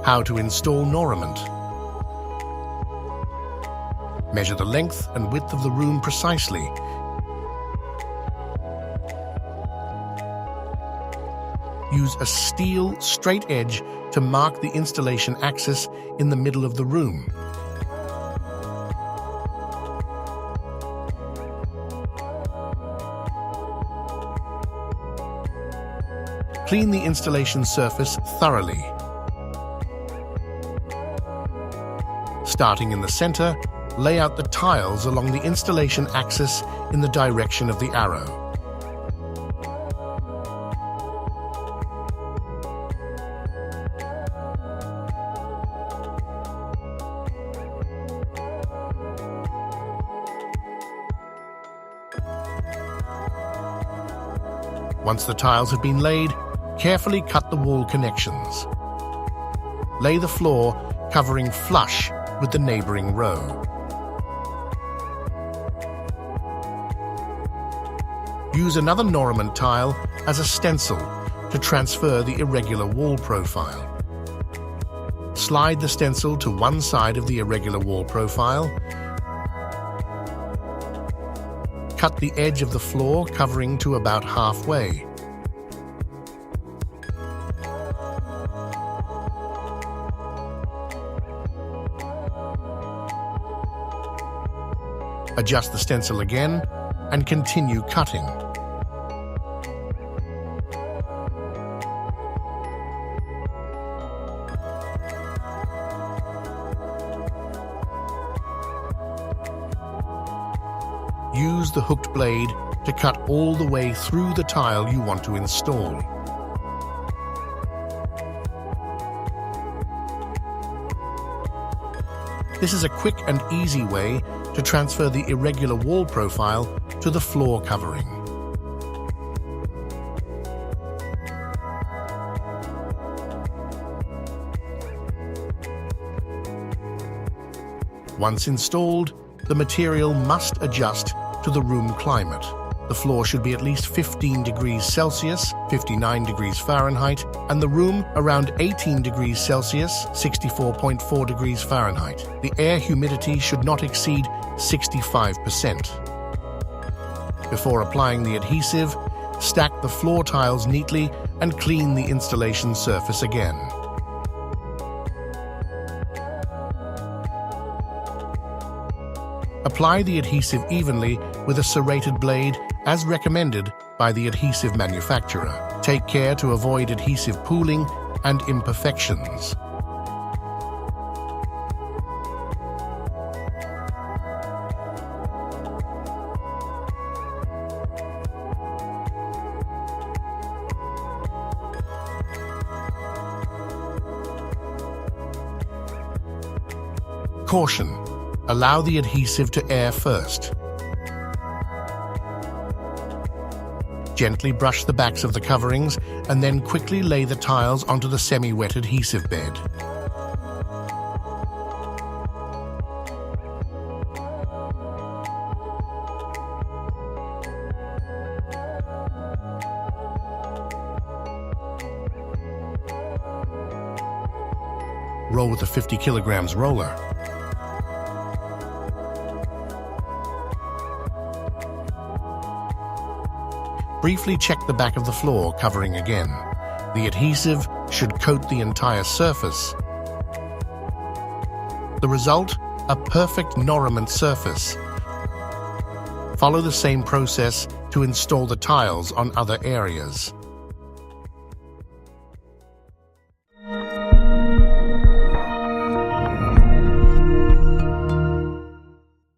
How to install norament. Measure the length and width of the room precisely. Use a steel straight edge to mark the installation axis in the middle of the room. Clean the installation surface thoroughly. Starting in the center, lay out the tiles along the installation axis in the direction of the arrow. Once the tiles have been laid, carefully cut the wall connections. Lay the floor covering flush with the neighboring row. Use another norament tile as a stencil to transfer the irregular wall profile. Slide the stencil to one side of the irregular wall profile. Cut the edge of the floor covering to about halfway. Adjust the stencil again and continue cutting. Use the hooked blade to cut all the way through the tile you want to install. This is a quick and easy way to transfer the irregular wall profile to the floor covering. Once installed, the material must adjust to the room climate. The floor should be at least 15 degrees Celsius, 59 degrees Fahrenheit, and the room around 18 degrees Celsius, 64.4 degrees Fahrenheit. The air humidity should not exceed 65%. Before applying the adhesive, stack the floor tiles neatly and clean the installation surface again. Apply the adhesive evenly with a serrated blade as recommended by the adhesive manufacturer. Take care to avoid adhesive pooling and imperfections. Caution: allow the adhesive to air first. Gently brush the backs of the coverings and then quickly lay the tiles onto the semi-wet adhesive bed. Roll with a 50 kilograms roller. Briefly check the back of the floor covering again. The adhesive should coat the entire surface. The result, a perfect norament surface. Follow the same process to install the tiles on other areas.